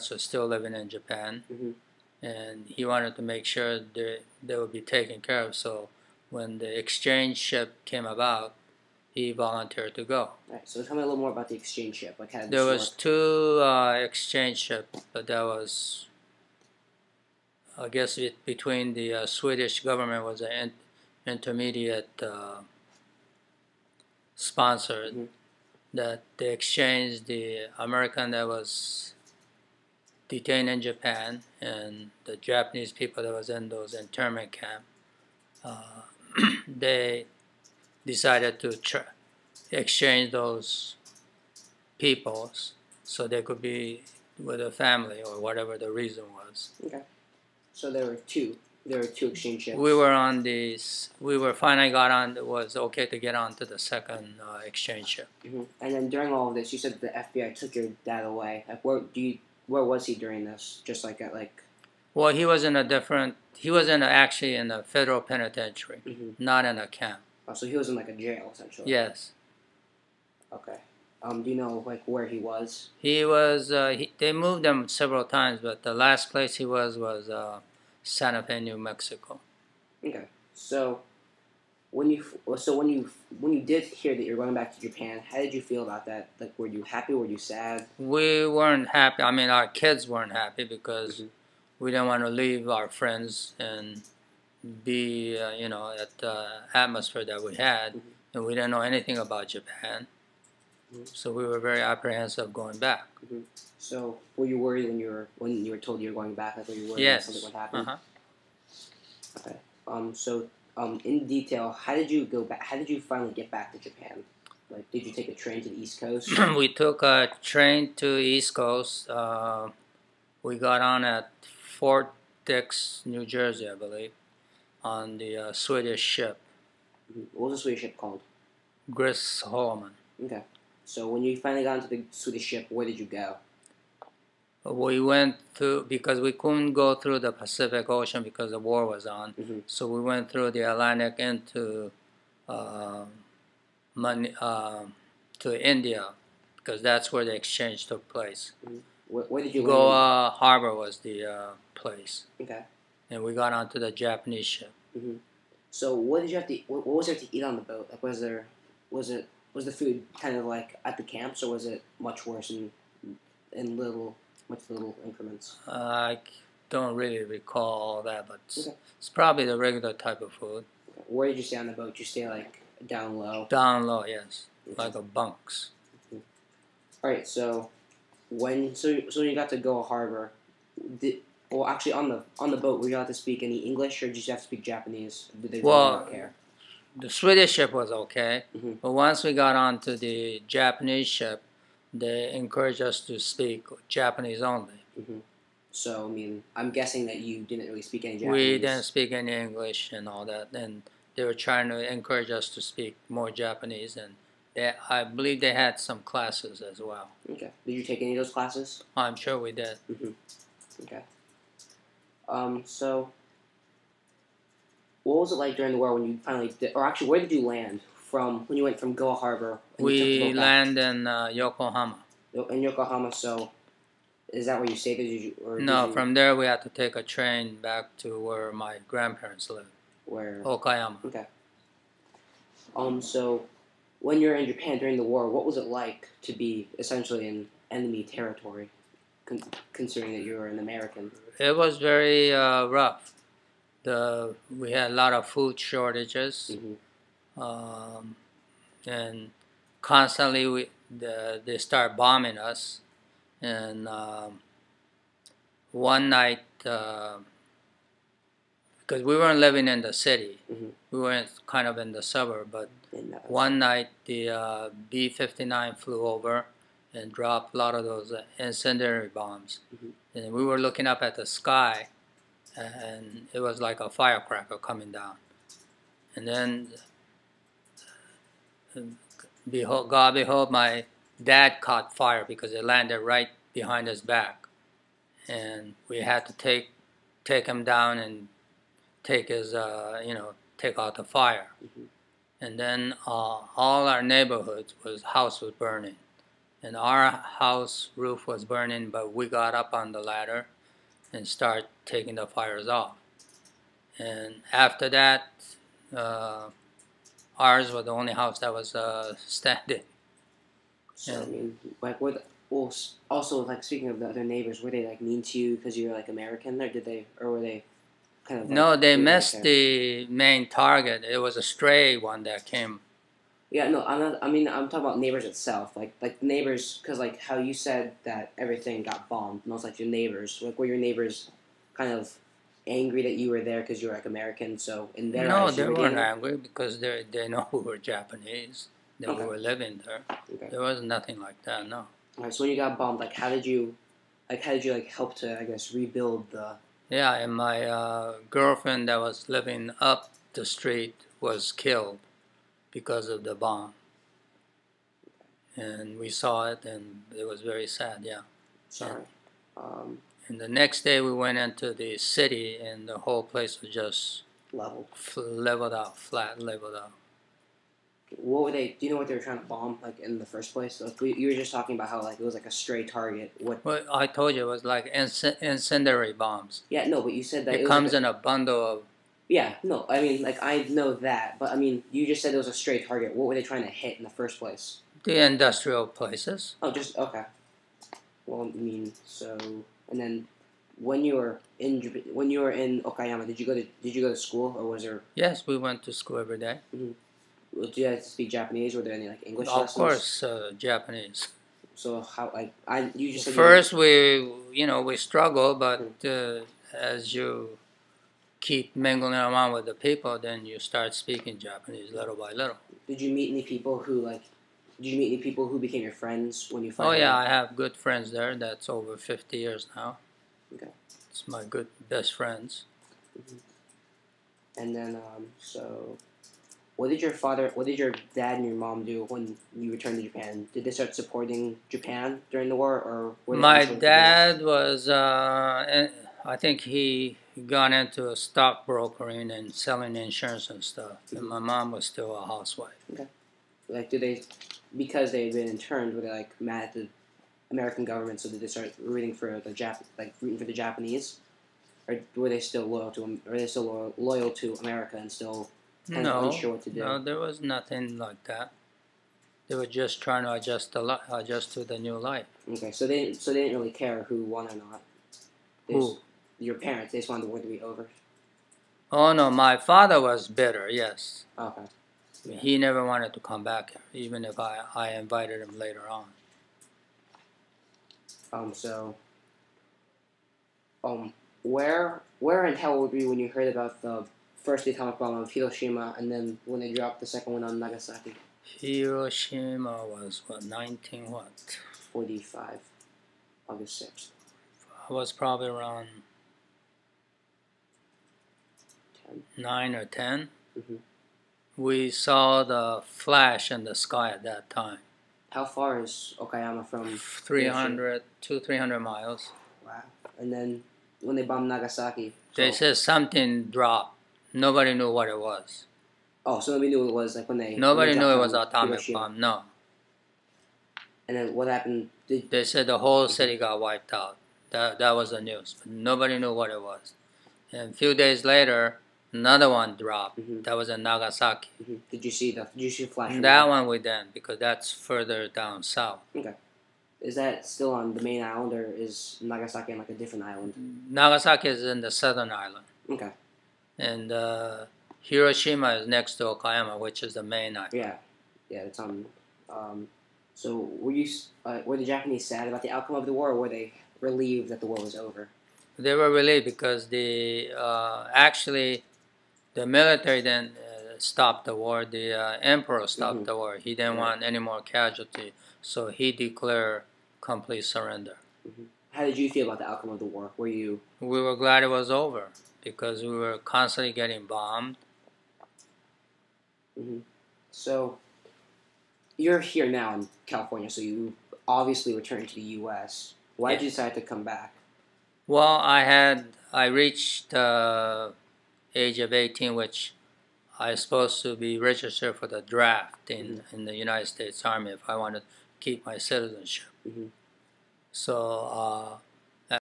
parents were still living in Japan, and he wanted to make sure they would be taken care of. So when the exchange ship came about, he volunteered to go. All right, so tell me a little more about the exchange ship. Like, how did There this was work? 2 exchange ships, but that was, I guess, between the Swedish government was an intermediate sponsor that they exchanged the American that was detained in Japan and the Japanese people that was in those internment camp. They decided to exchange those peoples so they could be with a family or whatever the reason was. Okay. So there were two. There were 2 exchange ships. We were on these. We were finally got on. It was okay to get on to the second exchange ship. And then during all of this, you said the FBI took your dad away. Like, where was he during this? Just like at like. Well, he was in a different. He was actually in a federal penitentiary, not in a camp. Oh, so he was in like a jail essentially. Yes. Okay. Do you know like where he was? He was. They moved him several times, but the last place he was Santa Fe, New Mexico. Okay. So when you did hear that you're going back to Japan, how did you feel about that? Like, were you happy? Were you sad? We weren't happy. I mean, our kids weren't happy because we didn't want to leave our friends and be, at the atmosphere that we had, and we didn't know anything about Japan. So we were very apprehensive going back. So were you worried when you were told you were going back? Like, were you worried that something would happen? Okay. So in detail, how did you go back? How did you finally get back to Japan? Like, did you take a train to the East Coast? We took a train to East Coast. We got on at Fort Dix, New Jersey, I believe, on the Swedish ship. What was the Swedish ship called? Grisholmen. Okay. So when you finally got into the Swedish ship, where did you go? We went through, because we couldn't go through the Pacific Ocean because the war was on. So we went through the Atlantic into to India, because that's where the exchange took place. Where did you land? Goa Harbor was the place. Okay. And we got onto the Japanese ship. So what did you have to? What was there to eat on the boat? Like, was the food kind of like at the camps, or was it much worse in little increments? I don't really recall that, but it's probably the regular type of food. Where did you stay on the boat? Did you stay like down low? Down low, yes, like a bunks. All right. So when you got to Goa Harbor, actually on the boat, were you allowed to speak any English, or did you have to speak Japanese? Did they really not care? The Swedish ship was okay, but once we got onto the Japanese ship, they encouraged us to speak Japanese only. So, I mean, I'm guessing that you didn't really speak any Japanese. We didn't speak any English and all that, and they were trying to encourage us to speak more Japanese, and I believe they had some classes as well. Okay. Did you take any of those classes? I'm sure we did. Okay. So, what was it like during the war when you finally did, or actually, where did you land from when you went from Goa Harbor? We landed in Yokohama. In Yokohama, so is that where you stayed? No, from there we had to take a train back to where my grandparents lived. Where? Okayama. Okay. So when you were in Japan during the war, what was it like to be essentially in enemy territory, considering that you were an American? It was very rough. We had a lot of food shortages, and constantly they start bombing us. And one night, because we weren't living in the city, we were kind of in the suburb, but one night the B-59 flew over and dropped a lot of those incendiary bombs. And we were looking up at the sky, and it was like a firecracker coming down. And then, God behold, my dad caught fire because it landed right behind his back, and we had to take him down and take his take out the fire. And then all our neighborhoods house was burning, and our house roof was burning, but we got up on the ladder and started taking the fires off. And after that, ours was the only house that was standing. So I mean, like, also like speaking of the other neighbors, were they like mean to you because you were like American, or were they kind of? Like, no, they missed the main target. It was a stray one that came. Yeah, no, I'm not. I mean, I'm talking about neighbors itself, like neighbors, because like how you said that everything got bombed, and also like your neighbors, like were your neighbors kind of angry that you were there because you were like American? So in their eyes, they weren't angry because they know we were Japanese, that we were living there. Okay. There was nothing like that. No. All right. So when you got bombed, like how did you help to, I guess, rebuild the? Yeah, and my girlfriend that was living up the street was killed because of the bomb. And we saw it, and it was very sad, yeah. Sorry. And the next day we went into the city, and the whole place was just leveled out, flat, leveled out. What were they? Do you know what they were trying to bomb, like in the first place? Like you were just talking about how like it was like a stray target. What? Well, I told you it was like incendiary bombs. Yeah, no, but you said that it comes like in a bundle of. Yeah, no, I mean, like, I know that, but, I mean, you just said it was a stray target. What were they trying to hit in the first place? The industrial places. Oh, just, okay. Well, I mean, so, and then, when you were in Okayama, did you go to school, or was there? Yes, we went to school every day. Mm-hmm. Did you guys speak Japanese? Were there any, like, English lessons? Of course, Japanese. So, how, like, you just said first we struggle, but as you keep mingling around with the people, then you start speaking Japanese little by little. Did you meet any people who became your friends when you finally? Oh yeah, I have good friends there. That's over 50 years now. Okay. It's my best friends. Mm-hmm. And then, so, what did your dad and your mom do when you returned to Japan? Did they start supporting Japan during the war, or were they my dad was, I think he got into a stockbrokering and selling insurance and stuff. Mm-hmm. And my mom was still a housewife. Okay. Like, because they had been interned, were they like mad at the American government, so did they start rooting for the Japanese, or were they still loyal to them? Are they still loyal to America and still kind of unsure what to do? No, there was nothing like that. They were just trying to adjust to the new life. Okay, so they didn't really care who won or not. Who? Your parents, they just wanted the war to be over. Oh no, my father was bitter. Yes. Okay. Yeah. He never wanted to come back here, even if I invited him later on. Where and how old were you when you heard about the first atomic bomb of Hiroshima, and then when they dropped the second one on Nagasaki? Hiroshima was 45, August 6th. I was probably around 9 or 10. Mm-hmm. We saw the flash in the sky at that time. How far is Okayama from? 200-300 miles. Wow. And then when they bombed Nagasaki, they said something dropped. Nobody knew what it was. Oh, so nobody knew it was like when they. Nobody knew it was an atomic bomb. No. And then what happened? They said the whole city got wiped out. That was the news. But nobody knew what it was. And a few days later, another one dropped. Mm-hmm. That was in Nagasaki. Mm-hmm. Did you see the flash? That one we didn't, because that's further down south. Okay. Is that still on the main island, or is Nagasaki on like a different island? Nagasaki is in the southern island. Okay. And Hiroshima is next to Okayama, which is the main island. Yeah, it's on. So were the Japanese sad about the outcome of the war, or were they relieved that the war was over? They were relieved because actually the military then stopped the war. The emperor stopped the war. He didn't want any more casualty, so he declared complete surrender. Mm-hmm. How did you feel about the outcome of the war? We were glad it was over because we were constantly getting bombed. Mm-hmm. So you're here now in California, so you obviously returned to the U.S. Why did you decide to come back? Well, I reached the age of 18, which I was supposed to be registered for the draft in the United States Army if I wanted to keep my citizenship. Mm-hmm. So